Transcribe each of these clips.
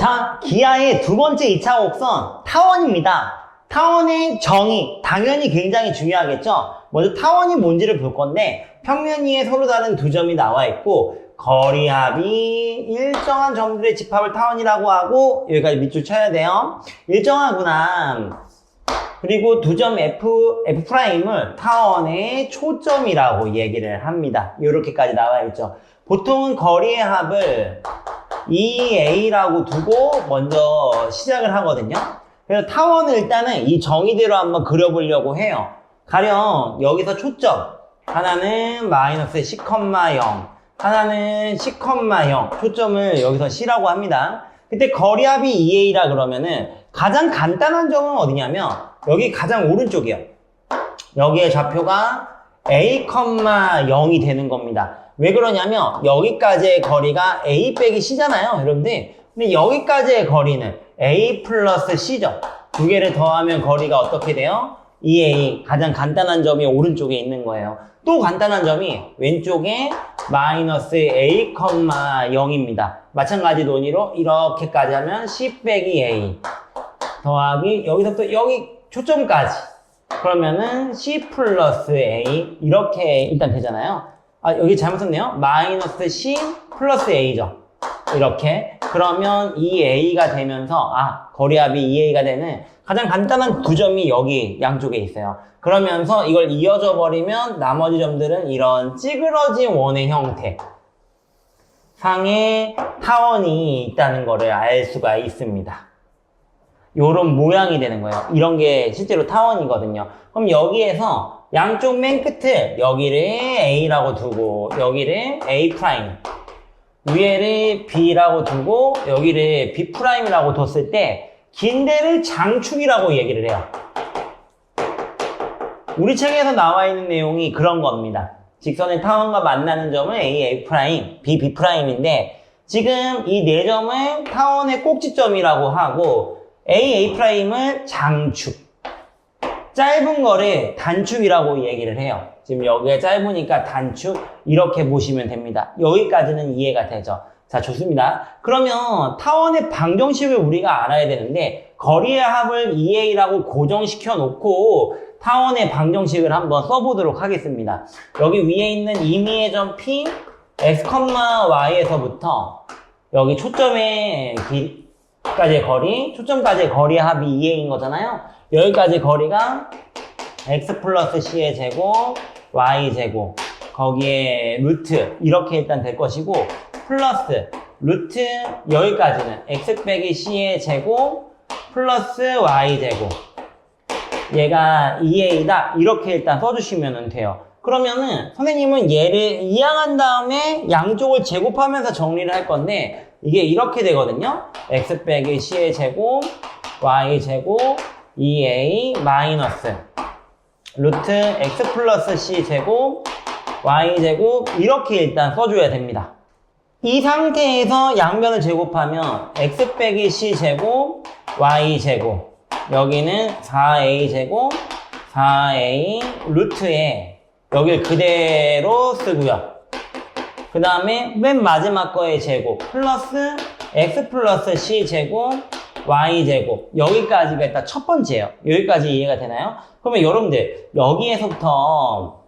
자, 기아의 두 번째 2차 곡선 타원입니다. 타원의 정의, 당연히 굉장히 중요하겠죠? 먼저 타원이 뭔지를 볼 건데 평면 위에 서로 다른 두 점이 나와 있고 거리합이 일정한 점들의 집합을 타원이라고 하고 여기까지 밑줄 쳐야 돼요. 일정하구나. 그리고 두 점 F'을 타원의 초점이라고 얘기를 합니다. 이렇게까지 나와 있죠. 보통은 거리의 합을 EA라고 두고 먼저 시작을 하거든요. 그래서 타원을 일단은 이 정의대로 한번 그려보려고 해요. 가령 여기서 초점 하나는 마이너스 10,0 하나는 10,0 초점을 여기서 C라고 합니다. 그때 거리합이 EA라 그러면은 가장 간단한 점은 어디냐면 여기 가장 오른쪽이요. 여기에 좌표가 A,0이 되는 겁니다. 왜 그러냐면 여기까지의 거리가 A 빼기 C잖아요, 여러분들. 근데 여기까지의 거리는 A 플러스 C죠. 두 개를 더하면 거리가 어떻게 돼요? 2A. 가장 간단한 점이 오른쪽에 있는 거예요. 또 간단한 점이 왼쪽에 마이너스 A, 0입니다. 마찬가지 논의로 이렇게까지 하면 C 빼기 A 더하기 여기서부터 여기 초점까지 그러면은 C 플러스 A 이렇게 일단 되잖아요. 아, 여기 잘못 썼네요. 마이너스 C 플러스 A죠. 이렇게. 그러면 2A가 되면서, 거리합이 2A가 되는 가장 간단한 두 점이 여기 양쪽에 있어요. 그러면서 이걸 이어져 버리면 나머지 점들은 이런 찌그러진 원의 형태. 상에 타원이 있다는 것을 알 수가 있습니다. 요런 모양이 되는 거예요. 이런 게 실제로 타원이거든요. 그럼 여기에서 양쪽 맨 끝을 여기를 A라고 두고 여기를 A', 위에를 B라고 두고 여기를 B'이라고 뒀을 때 긴 데를 장축이라고 얘기를 해요. 우리 책에서 나와 있는 내용이 그런 겁니다. 직선의 타원과 만나는 점은 A, B, B'인데 지금 이 네 점을 타원의 꼭지점이라고 하고 A'을 장축, 짧은 거를 단축이라고 얘기를 해요. 지금 여기가 짧으니까 단축 이렇게 보시면 됩니다. 여기까지는 이해가 되죠. 자, 좋습니다. 그러면 타원의 방정식을 우리가 알아야 되는데 거리의 합을 2A라고 고정시켜 놓고 타원의 방정식을 한번 써보도록 하겠습니다. 여기 위에 있는 임의의 점 P, X, Y에서부터 여기 초점의 까지의 거리, 초점까지의 거리의 합이 2A인 거잖아요. 여기까지 거리가 X 플러스 C의 제곱, Y 제곱, 거기에 루트 이렇게 일단 될 것이고 플러스 루트 여기까지는 X 빼기 C의 제곱 플러스 Y 제곱 얘가 2A다 이렇게 일단 써주시면 돼요. 그러면은 선생님은 얘를 이항한 다음에 양쪽을 제곱하면서 정리를 할 건데 이게 이렇게 되거든요. X 빼기 C의 제곱 Y 제곱 2A 마이너스 루트 X 플러스 C 제곱 Y 제곱 이렇게 일단 써줘야 됩니다. 이 상태에서 양변을 제곱하면 X 빼기 C 제곱 Y 제곱 여기는 4A 제곱 4A 루트에 여기를 그대로 쓰고요. 그 다음에 맨 마지막 거의 제곱 플러스 X 플러스 C 제곱 Y 제곱 여기까지가 일단 첫 번째예요. 여기까지 이해가 되나요? 그러면 여러분들 여기에서부터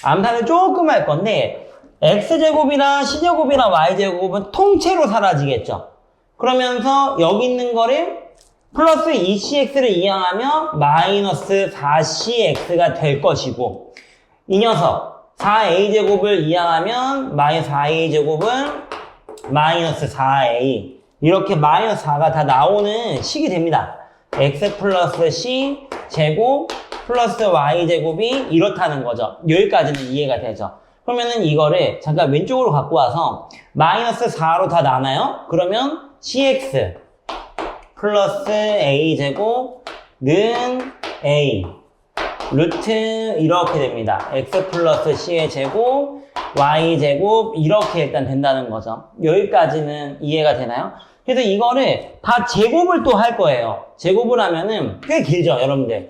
암산을 조금 할 건데 X제곱이랑 C제곱이랑 Y제곱은 통째로 사라지겠죠. 그러면서 여기 있는 거를 플러스 2CX를 이항하면 마이너스 4CX가 될 것이고 이 녀석 4A제곱을 이항하면 마이너스 4A제곱은 마이너스 4A 이렇게 마이너스 4가 다 나오는 식이 됩니다. X 플러스 C 제곱 플러스 Y 제곱이 이렇다는 거죠. 여기까지는 이해가 되죠. 그러면은 이거를 잠깐 왼쪽으로 갖고 와서 마이너스 4로 다 나눠요? 그러면 CX 플러스 A 제곱는 A 루트 이렇게 됩니다. X 플러스 C의 제곱 Y 제곱 이렇게 일단 된다는 거죠. 여기까지는 이해가 되나요? 그래서 이거를 다 제곱을 또 할 거예요. 제곱을 하면은 꽤 길죠, 여러분들.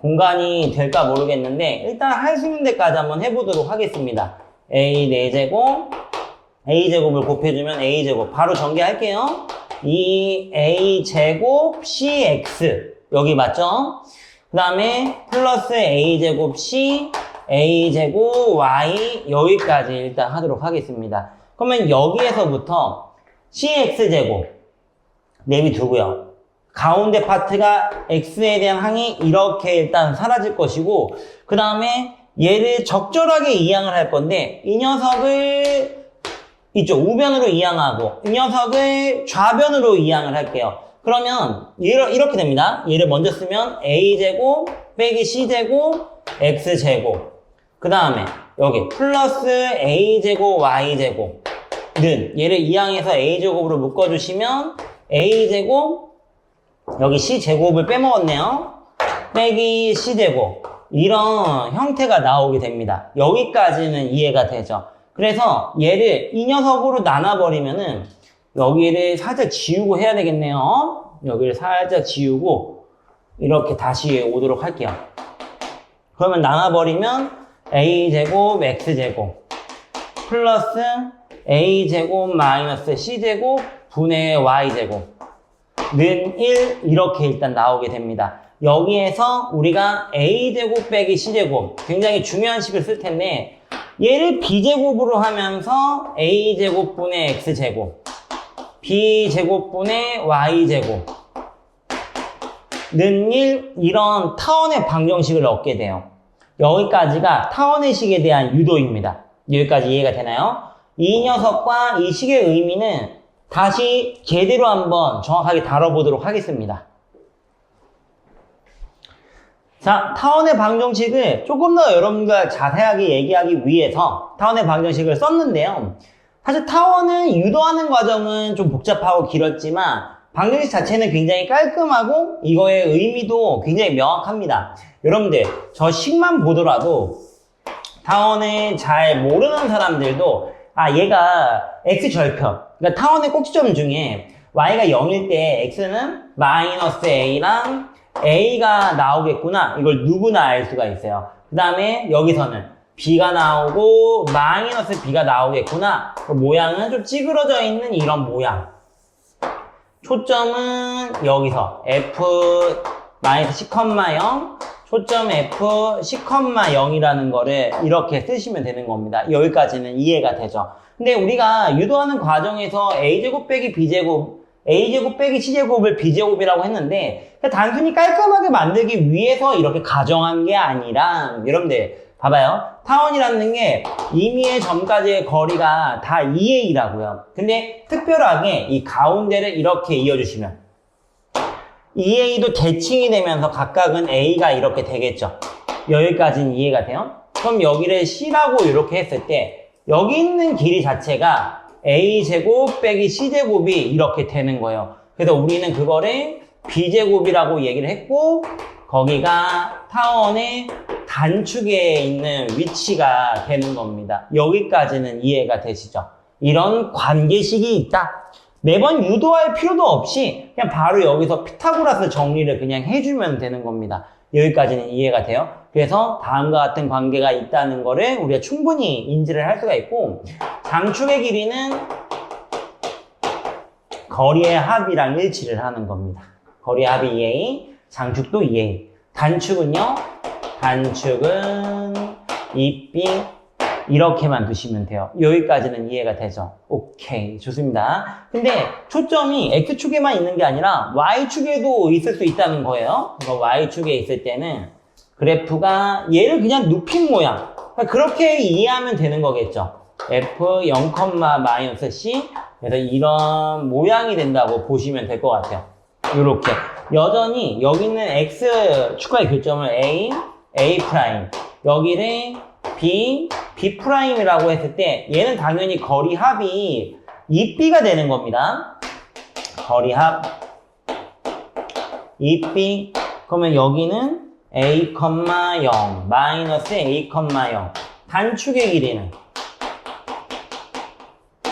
공간이 될까 모르겠는데 일단 할 수 있는 데까지 한번 해보도록 하겠습니다. A 4제곱 a제곱을 곱해주면 a제곱. 바로 전개할게요. 2a제곱 cx. 여기 맞죠? 그 다음에 플러스 a제곱 c, a제곱 y. 여기까지 일단 하도록 하겠습니다. 그러면 여기에서부터 cx제곱 내비두고요. 가운데 파트가 x에 대한 항이 이렇게 일단 사라질 것이고, 그 다음에 얘를 적절하게 이항을 할 건데, 이 녀석을 이쪽 우변으로 이항하고 이 녀석을 좌변으로 이항을 할게요. 그러면 이렇게 됩니다. 얘를 먼저 쓰면 a제곱 빼기 c제곱 x제곱, 그 다음에 여기 플러스 a제곱 y제곱는 얘를 이항해서 a제곱으로 묶어주시면 a제곱, 여기 c제곱을 빼먹었네요. 빼기 c제곱, 이런 형태가 나오게 됩니다. 여기까지는 이해가 되죠. 그래서 얘를 이 녀석으로 나눠버리면은 여기를 살짝 지우고 해야 되겠네요. 여기를 살짝 지우고 이렇게 다시 오도록 할게요. 그러면 나눠버리면 a제곱 x제곱 플러스 a제곱 마이너스 c제곱 분의 y제곱 는 1 이렇게 일단 나오게 됩니다. 여기에서 우리가 a제곱 빼기 c제곱, 굉장히 중요한 식을 쓸 텐데, 얘를 b제곱으로 하면서 a제곱분의 x제곱, b제곱분의 y제곱 는 1, 이런 타원의 방정식을 얻게 돼요. 여기까지가 타원의 식에 대한 유도입니다. 여기까지 이해가 되나요? 이 녀석과 이 식의 의미는 다시 제대로 한번 정확하게 다뤄보도록 하겠습니다. 자, 타원의 방정식을 조금 더 여러분과 자세하게 얘기하기 위해서 타원의 방정식을 썼는데요. 사실 타원을 유도하는 과정은 좀 복잡하고 길었지만 방정식 자체는 굉장히 깔끔하고 이거의 의미도 굉장히 명확합니다. 여러분들, 저 식만 보더라도 타원을 잘 모르는 사람들도 얘가 x절편, 그러니까 타원의 꼭지점 중에 y가 0일 때 x는 마이너스 a랑 a가 나오겠구나, 이걸 누구나 알 수가 있어요. 그 다음에 여기서는 b가 나오고 마이너스 b가 나오겠구나. 그 모양은 좀 찌그러져 있는 이런 모양. 초점은 여기서 f 마이너스 c,0 초점 f c,0이라는 거를 이렇게 쓰시면 되는 겁니다. 여기까지는 이해가 되죠. 근데 우리가 유도하는 과정에서 a제곱 빼기 b제곱, a제곱 빼기 c제곱을 b제곱이라고 했는데, 단순히 깔끔하게 만들기 위해서 이렇게 가정한 게 아니라, 여러분들 봐봐요. 타원이라는 게 임의의 점까지의 거리가 다 2a라고요. 근데 특별하게 이 가운데를 이렇게 이어주시면 2a도 대칭이 되면서 각각은 a가 이렇게 되겠죠. 여기까지는 이해가 돼요? 그럼 여기를 c라고 이렇게 했을 때 여기 있는 길이 자체가 a제곱 빼기 c제곱이 이렇게 되는 거예요. 그래서 우리는 그거를 b제곱이라고 얘기를 했고, 거기가 타원의 단축에 있는 위치가 되는 겁니다. 여기까지는 이해가 되시죠? 이런 관계식이 있다. 매번 유도할 필요도 없이 그냥 바로 여기서 피타고라스 정리를 그냥 해주면 되는 겁니다. 여기까지는 이해가 돼요? 그래서 다음과 같은 관계가 있다는 거를 우리가 충분히 인지를 할 수가 있고, 장축의 길이는 거리의 합이랑 일치를 하는 겁니다. 거리의 합이 2a, 장축도 2a. 단축은요? 단축은 2b. 이렇게만 두시면 돼요. 여기까지는 이해가 되죠? 오케이, 좋습니다. 근데 초점이 X축에만 있는 게 아니라 Y축에도 있을 수 있다는 거예요. Y축에 있을 때는 그래프가 얘를 그냥 눕힌 모양, 그렇게 이해하면 되는 거겠죠. f0,-c, 그래서 이런 모양이 된다고 보시면 될 것 같아요. 이렇게 여전히 여기 있는 X축과의 교점을 A, A', 여기를 B, B'이라고 했을 때 얘는 당연히 거리 합이 2B가 되는 겁니다. 거리 합 2B. 그러면 여기는 A, 0, 마이너스 A, 0. 단축의 길이는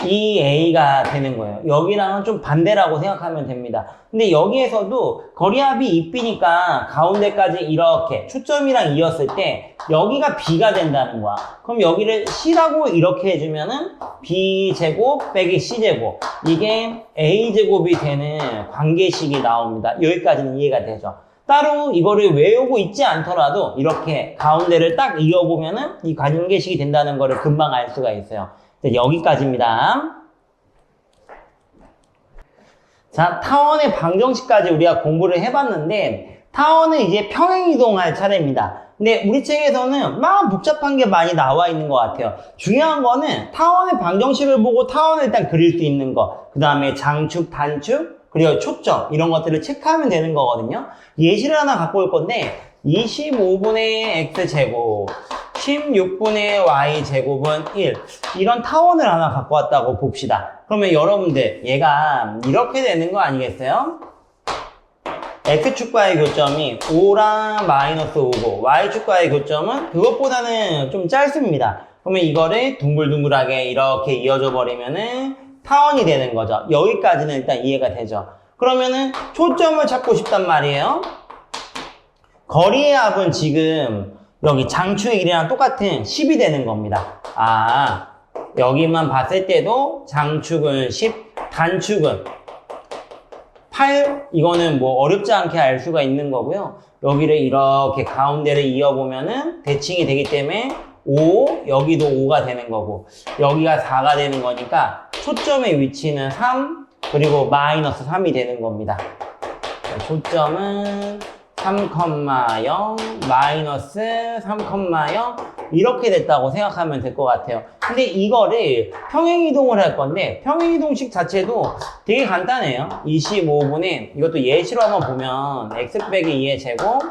이 A가 되는 거예요. 여기랑은 좀 반대라고 생각하면 됩니다. 근데 여기에서도 거리합이 2B니까 가운데까지 이렇게 초점이랑 이었을 때 여기가 B가 된다는 거야. 그럼 여기를 C라고 이렇게 해주면은 B제곱 빼기 C제곱, 이게 A제곱이 되는 관계식이 나옵니다. 여기까지는 이해가 되죠. 따로 이거를 외우고 있지 않더라도 이렇게 가운데를 딱 이어보면은 이 관계식이 된다는 거를 금방 알 수가 있어요. 여기까지입니다. 자, 타원의 방정식까지 우리가 공부를 해봤는데, 타원은 이제 평행이동할 차례입니다. 근데 우리 책에서는 막 복잡한 게 많이 나와 있는 것 같아요. 중요한 거는 타원의 방정식을 보고 타원을 일단 그릴 수 있는 거, 그 다음에 장축, 단축, 그리고 초점, 이런 것들을 체크하면 되는 거거든요. 예시를 하나 갖고 올 건데, 25분의 x제곱, 16분의 y제곱은 1. 이런 타원을 하나 갖고 왔다고 봅시다. 그러면 여러분들, 얘가 이렇게 되는 거 아니겠어요? x축과의 교점이 5랑 마이너스 5고, y축과의 교점은 그것보다는 좀 짧습니다. 그러면 이거를 둥글둥글하게 이렇게 이어져 버리면은 타원이 되는 거죠. 여기까지는 일단 이해가 되죠. 그러면은 초점을 찾고 싶단 말이에요. 거리의 합은 지금 여기 장축의 길이랑 똑같은 10이 되는 겁니다. 아, 여기만 봤을 때도 장축은 10, 단축은 8, 이거는 뭐 어렵지 않게 알 수가 있는 거고요. 여기를 이렇게 가운데를 이어보면은 대칭이 되기 때문에 5, 여기도 5가 되는 거고, 여기가 4가 되는 거니까 초점의 위치는 3, 그리고 마이너스 3이 되는 겁니다. 초점은 3,0, 마이너스 3,0 이렇게 됐다고 생각하면 될 것 같아요. 근데 이거를 평행이동을 할 건데 평행이동식 자체도 되게 간단해요. 25분의 이것도 예시로 한번 보면 x 빼기 2의 제곱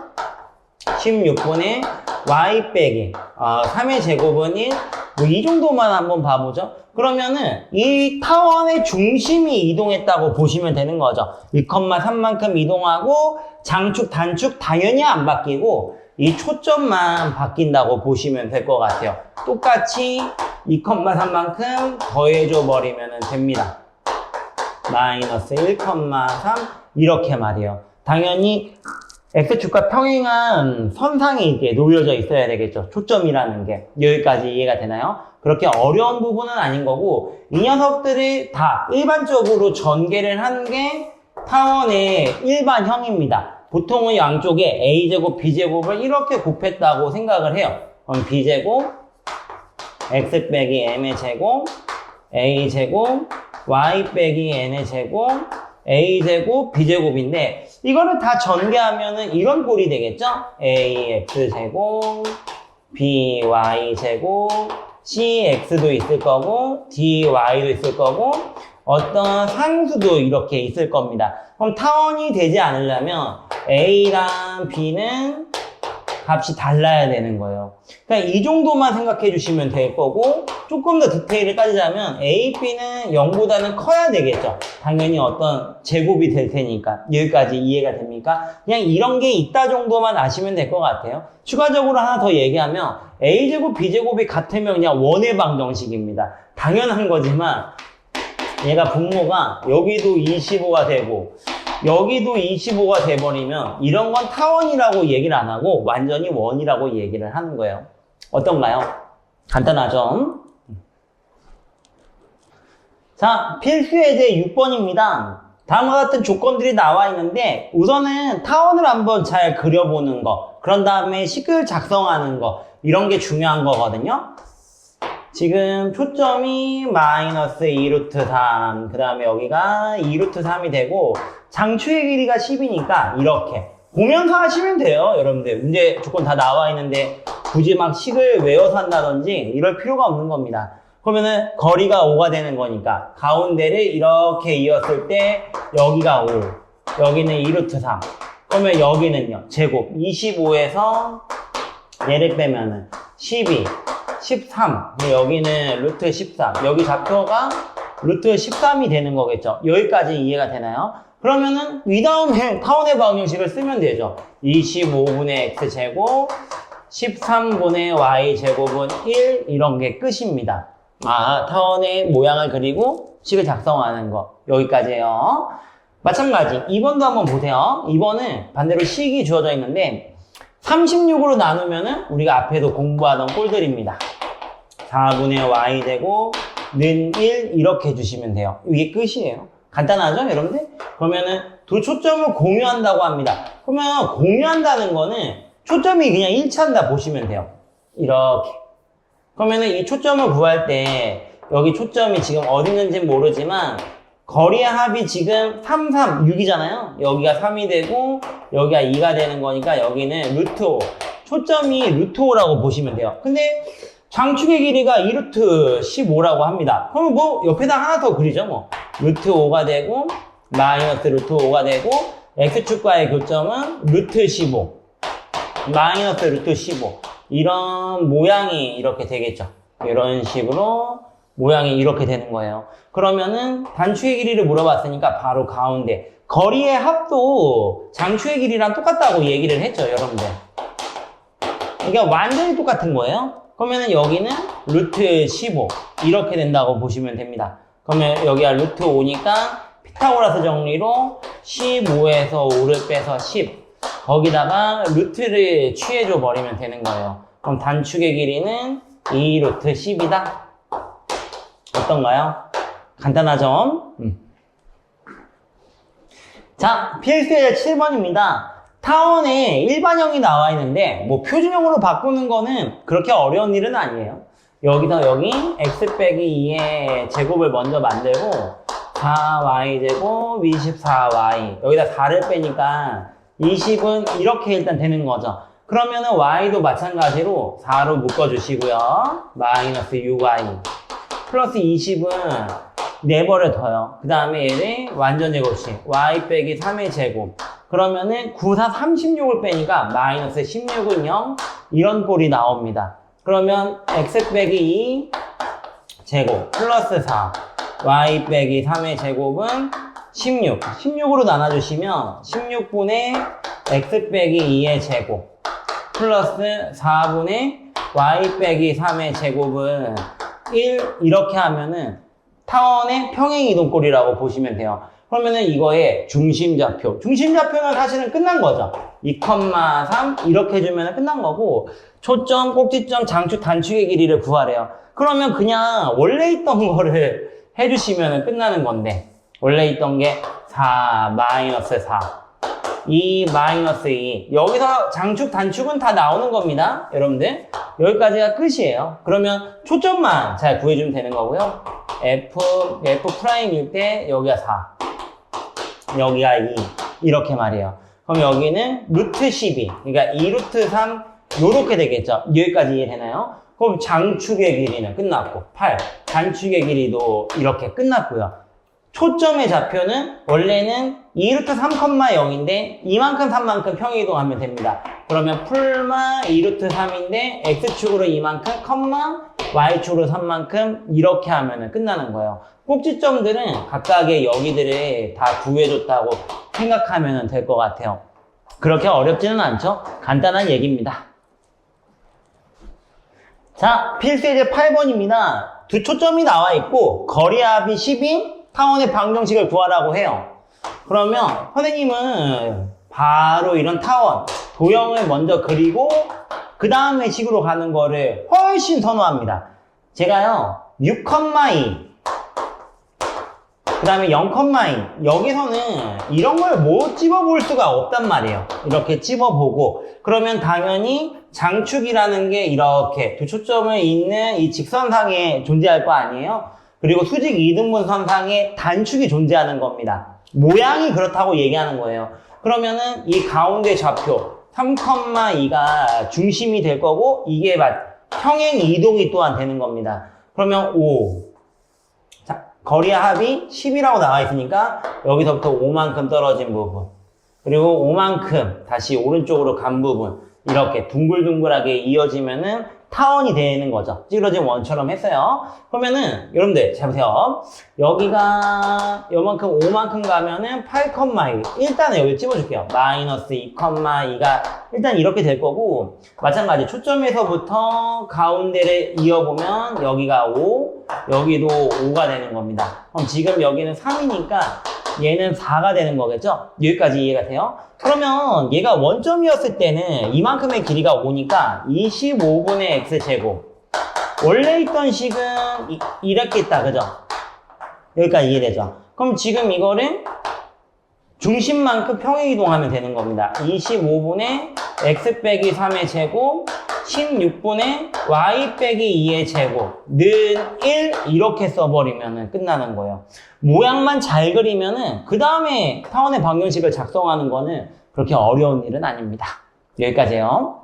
16분의 y 빼기 3의 제곱은 1, 뭐 이 정도만 한번 봐보죠. 그러면은 이 타원의 중심이 이동했다고 보시면 되는 거죠. 2,3만큼 이동하고 장축, 단축 당연히 안 바뀌고 이 초점만 바뀐다고 보시면 될 것 같아요. 똑같이 2,3만큼 더해줘 버리면 됩니다. 마이너스 1,3 이렇게 말이에요. 당연히 x축과 평행한 선상이 이렇게 놓여져 있어야 되겠죠. 초점이라는 게. 여기까지 이해가 되나요? 그렇게 어려운 부분은 아닌 거고, 이 녀석들이 다 일반적으로 전개를 하는 게 타원의 일반형입니다. 보통은 양쪽에 a제곱, b제곱을 이렇게 곱했다고 생각을 해요. 그럼 b제곱, x 빼기 m의 제곱, a제곱, y 빼기 n의 제곱, a제곱, b제곱인데 이거를 다 전개하면은 이런 꼴이 되겠죠? ax제곱, by제곱, cx도 있을 거고 dy도 있을 거고 어떤 상수도 이렇게 있을 겁니다. 그럼 타원이 되지 않으려면 a랑 b는 값이 달라야 되는 거예요. 그러니까 이 정도만 생각해 주시면 될 거고, 조금 더 디테일을 따지자면 a, b는 0보다는 커야 되겠죠. 당연히 어떤 제곱이 될 테니까. 여기까지 이해가 됩니까? 그냥 이런 게 있다 정도만 아시면 될 것 같아요. 추가적으로 하나 더 얘기하면 a제곱, b제곱이 같으면 그냥 원의 방정식입니다. 당연한 거지만 얘가 분모가 여기도 25가 되고 여기도 25가 돼버리면 이런 건 타원이라고 얘기를 안 하고 완전히 원이라고 얘기를 하는 거예요. 어떤가요? 간단하죠? 자, 필수예제 6번입니다. 다음과 같은 조건들이 나와 있는데 우선은 타원을 한번 잘 그려보는 거, 그런 다음에 식을 작성하는 거, 이런 게 중요한 거거든요. 지금 초점이 마이너스 2루트 3, 그 다음에 여기가 2루트 3이 되고 장축의 길이가 10이니까 이렇게 보면서 하시면 돼요. 여러분들 문제 조건 다 나와 있는데 굳이 막 식을 외워서 한다든지 이럴 필요가 없는 겁니다. 그러면은 거리가 5가 되는 거니까 가운데를 이렇게 이었을 때 여기가 5, 여기는 2루트 3, 그러면 여기는요 제곱 25에서 얘를 빼면은 12, 13, 여기는 루트 13, 여기 좌표가 루트 13이 되는 거겠죠. 여기까지 이해가 되나요? 그러면은 이 다음에 타원의 방정식을 쓰면 되죠. 25분의 x제곱, 13분의 y제곱은 1, 이런 게 끝입니다. 타원의 모양을 그리고 식을 작성하는 거. 여기까지예요. 마찬가지 2번도 한번 보세요. 2번은 반대로 식이 주어져 있는데 36으로 나누면은 우리가 앞에도 공부하던 꼴들입니다. 4분의 y 되고 는 1 이렇게 해주시면 돼요. 이게 끝이에요. 간단하죠, 여러분들? 그러면은 두 초점을 공유한다고 합니다. 그러면 공유한다는 거는 초점이 그냥 일치한다 보시면 돼요. 이렇게. 그러면은 이 초점을 구할 때 여기 초점이 지금 어디 있는지 모르지만 거리의 합이 지금 3, 3, 6이잖아요. 여기가 3이 되고 여기가 2가 되는 거니까 여기는 루트 5. 초점이 루트 5라고 보시면 돼요. 근데 장축의 길이가 2루트 15라고 합니다. 그럼 뭐 옆에다 하나 더 그리죠 뭐. 루트 5가 되고 마이너스 루트 5가 되고 x축과의 교점은 루트 15 마이너스 루트 15 이런 모양이 이렇게 되겠죠. 이런 식으로 모양이 이렇게 되는 거예요. 그러면은 단축의 길이를 물어봤으니까 바로 가운데 거리의 합도 장축의 길이랑 똑같다고 얘기를 했죠, 여러분들. 그러니까 완전히 똑같은 거예요. 그러면은 여기는 루트 15 이렇게 된다고 보시면 됩니다. 그러면 여기가 루트 5니까 피타고라스 정리로 15에서 5를 빼서 10 거기다가 루트를 취해줘 버리면 되는 거예요. 그럼 단축의 길이는 2 루트 10이다. 어떤가요? 간단하죠? 자, 필수의 7번입니다. 타원에 일반형이 나와 있는데 뭐 표준형으로 바꾸는 거는 그렇게 어려운 일은 아니에요. 여기서 여기 x 빼기 2의 제곱을 먼저 만들고 4y제곱 24y 여기다 4를 빼니까 20은 이렇게 일단 되는 거죠. 그러면은 y도 마찬가지로 4로 묶어주시고요. 마이너스 6y 플러스 20은 4번을 더요. 그 다음에 얘를 완전 제곱식 y 빼기 3의 제곱 그러면은 9, 4, 36을 빼니까 마이너스 16은 0 이런 꼴이 나옵니다. 그러면 x 빼기 2 제곱 플러스 4 y 빼기 3의 제곱은 16 16으로 나눠주시면 16분의 x 빼기 2의 제곱 플러스 4분의 y 빼기 3의 제곱은 1 이렇게 하면은 타원의 평행이동꼴이라고 보시면 돼요. 그러면은 이거의 중심좌표 중심좌표는 사실은 끝난 거죠. 2,3 이렇게 해주면 끝난 거고 초점, 꼭지점, 장축, 단축의 길이를 구하래요. 그러면 그냥 원래 있던 거를 해주시면 끝나는 건데 원래 있던 게 4 마이너스 4 2 마이너스 2 여기서 장축, 단축은 다 나오는 겁니다. 여러분들 여기까지가 끝이에요. 그러면 초점만 잘 구해주면 되는 거고요. F'일 때 여기가 4 여기가 2 이렇게 말이에요. 그럼 여기는 루트 12 그러니까 2루트 3 요렇게 되겠죠. 여기까지 이해되나요? 그럼 장축의 길이는 끝났고 8 단축의 길이도 이렇게 끝났고요. 초점의 좌표는 원래는 2루트 3,0인데 이만큼 3만큼 평행이동하면 됩니다. 그러면 풀마 2루트 3인데 x축으로 이만큼 y축으로 3만큼 이렇게 하면 끝나는 거예요. 꼭지점들은 각각의 여기들을 다 구해줬다고 생각하면 될 것 같아요. 그렇게 어렵지는 않죠? 간단한 얘기입니다. 자, 필수예제 8번입니다. 두 초점이 나와 있고 거리 합이 10인 타원의 방정식을 구하라고 해요. 그러면 선생님은 바로 이런 타원, 도형을 먼저 그리고 그 다음에 식으로 가는 거를 훨씬 선호합니다. 제가요 6,2 그 다음에 0,2 여기서는 이런 걸 못 집어볼 수가 없단 말이에요. 이렇게 집어보고 그러면 당연히 장축이라는 게 이렇게 두 초점을 잇는 이 직선상에 존재할 거 아니에요. 그리고 수직 이등분선상에 단축이 존재하는 겁니다. 모양이 그렇다고 얘기하는 거예요. 그러면은 이 가운데 좌표 3,2가 중심이 될 거고 이게 평행 이동이 또한 되는 겁니다. 그러면 5 자, 거리의 합이 10이라고 나와 있으니까 여기서부터 5만큼 떨어진 부분 그리고 5만큼 다시 오른쪽으로 간 부분 이렇게 둥글둥글하게 이어지면은 타원이 되는 거죠. 찌그러진 원처럼 했어요. 그러면은 여러분들 잘 보세요. 여기가 요만큼 5만큼 가면은 8,2 일단은 여기 찝어줄게요. 마이너스 2,2가 일단 이렇게 될 거고, 마찬가지 초점에서부터 가운데를 이어보면 여기가 5, 여기도 5가 되는 겁니다. 그럼 지금 여기는 3이니까 얘는 4가 되는 거겠죠? 여기까지 이해가 돼요? 그러면 얘가 원점이었을 때는 이만큼의 길이가 5니까 25분의 x제곱. 원래 있던 식은 이렇게 있다, 그죠? 여기까지 이해되죠? 그럼 지금 이거를 중심만큼 평행이동하면 되는 겁니다. 25분의 x 빼기 3의 제곱, 16분의 y 빼기 2의 제곱, 는 1 이렇게 써버리면 끝나는 거예요. 모양만 잘 그리면은 그 다음에 타원의 방정식을 작성하는 거는 그렇게 어려운 일은 아닙니다. 여기까지요.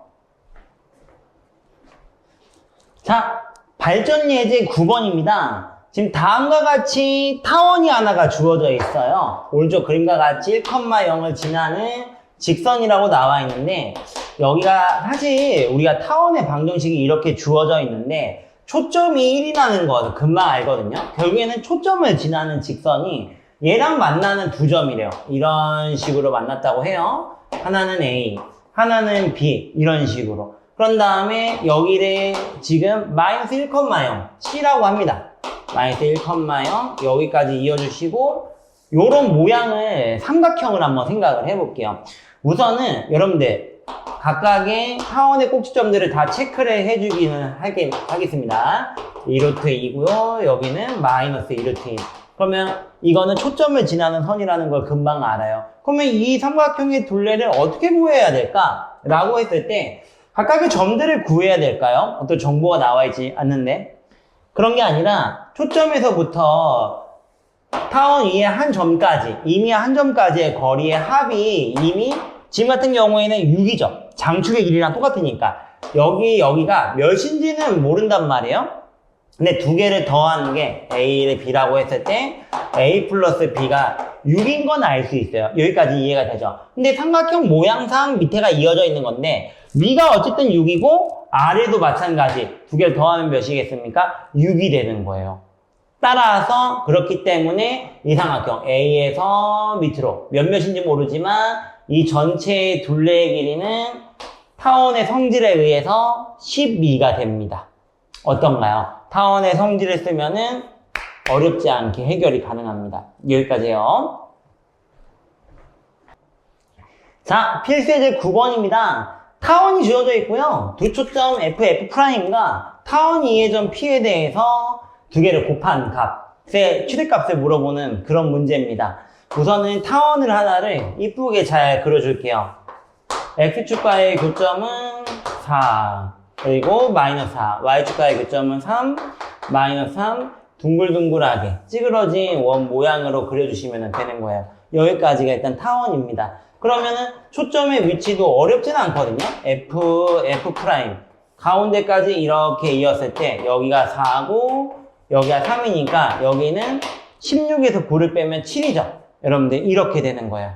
자, 발전 예제 9번입니다. 지금 다음과 같이 타원이 하나가 주어져 있어요. 오른쪽 그림과 같이 1,0을 지나는 직선이라고 나와 있는데, 여기가 사실 우리가 타원의 방정식이 이렇게 주어져 있는데 초점이 1이라는 거 금방 알거든요. 결국에는 초점을 지나는 직선이 얘랑 만나는 두 점이래요. 이런 식으로 만났다고 해요. 하나는 A, 하나는 B, 이런 식으로. 그런 다음에 여기를 지금 마이너스 1,0 C라고 합니다. 마이너스 1,0 여기까지 이어주시고, 요런 모양을 삼각형을 한번 생각을 해볼게요. 우선은 여러분들 각각의 타원의 꼭지점들을 다 체크를 해주기는 하겠습니다. 2루트 2고요. 여기는 마이너스 2루트 2. 그러면 이거는 초점을 지나는 선이라는 걸 금방 알아요. 그러면 이 삼각형의 둘레를 어떻게 구해야 될까? 라고 했을 때 각각의 점들을 구해야 될까요? 어떤 정보가 나와 있지 않는데, 그런 게 아니라 초점에서부터 타원 위의 한 점까지, 이미 한 점까지의 거리의 합이 이미 지금 같은 경우에는 6이죠. 장축의 길이랑 똑같으니까. 여기가 몇인지는 모른단 말이에요. 근데 두 개를 더하는 게 A를 B라고 했을 때 A 플러스 B가 6인 건 알 수 있어요. 여기까지 이해가 되죠. 근데 삼각형 모양상 밑에가 이어져 있는 건데, 위가 어쨌든 6이고 아래도 마찬가지. 두 개를 더하면 몇이겠습니까? 6이 되는 거예요. 따라서 그렇기 때문에 이 삼각형 A에서 밑으로 몇몇인지 모르지만 이 전체의 둘레의 길이는 타원의 성질에 의해서 12가 됩니다. 어떤가요? 타원의 성질을 쓰면은 어렵지 않게 해결이 가능합니다. 여기까지요. 자, 필수예제 9번입니다. 타원이 주어져 있고요. 두 초점 F'과 타원 이해점 P에 대해서 두 개를 곱한 값의 최대값을 물어보는 그런 문제입니다. 우선은 타원을 하나를 이쁘게 잘 그려줄게요. X축과의 교점은 4, 그리고 마이너스 4, Y축과의 교점은 3, 마이너스 3, 둥글둥글하게 찌그러진 원 모양으로 그려주시면 되는 거예요. 여기까지가 일단 타원입니다. 그러면은 초점의 위치도 어렵진 않거든요. F 프라임. 가운데까지 이렇게 이었을 때 여기가 4고 여기가 3이니까 여기는 16에서 9를 빼면 7이죠. 여러분들 이렇게 되는 거예요.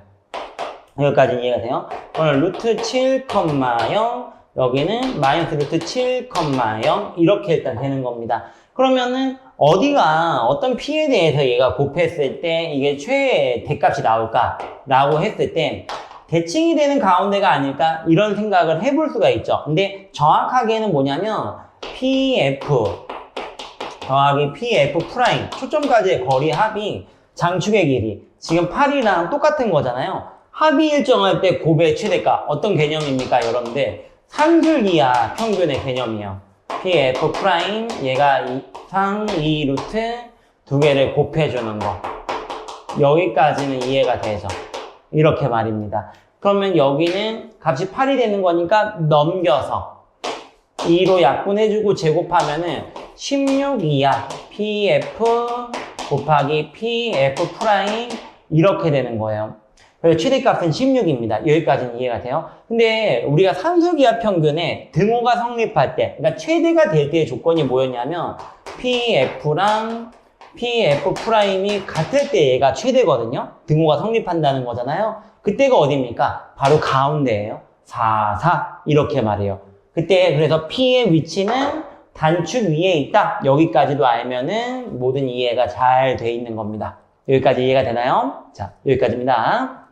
여기까지 이해가 돼요? 오늘 루트 7,0 여기는 마이너스 루트 7,0 이렇게 일단 되는 겁니다. 그러면은 어디가 어떤 P에 대해서 얘가 곱했을 때 이게 최애 대값이 나올까? 라고 했을 때 대칭이 되는 가운데가 아닐까? 이런 생각을 해볼 수가 있죠. 근데 정확하게는 뭐냐면 PF 더하기 PF 프라임 초점까지의 거리 합이 장축의 길이 지금 8이랑 똑같은 거잖아요. 합이 일정할 때 곱의 최대값 어떤 개념입니까 여러분들? 산술기하 평균의 개념이에요. PF 프라임 얘가 상 2루트 두 개를 곱해주는 거. 여기까지는 이해가 되죠. 이렇게 말입니다. 그러면 여기는 값이 8이 되는 거니까 넘겨서 2로 약분해주고 제곱하면은 16 이하 PF 곱하기 PF 프라임 이렇게 되는 거예요. 그래서 최대값은 16입니다. 여기까지는 이해가 돼요? 근데 우리가 산술기하 평균에 등호가 성립할 때, 그러니까 최대가 될 때의 조건이 뭐였냐면 PF랑 PF 프라임이 같을 때 얘가 최대거든요. 등호가 성립한다는 거잖아요. 그때가 어디입니까? 바로 가운데예요. 4, 4 이렇게 말해요. 그때 그래서 P의 위치는 단축 위에 있다. 여기까지도 알면은 모든 이해가 잘 돼 있는 겁니다. 여기까지 이해가 되나요? 자, 여기까지입니다.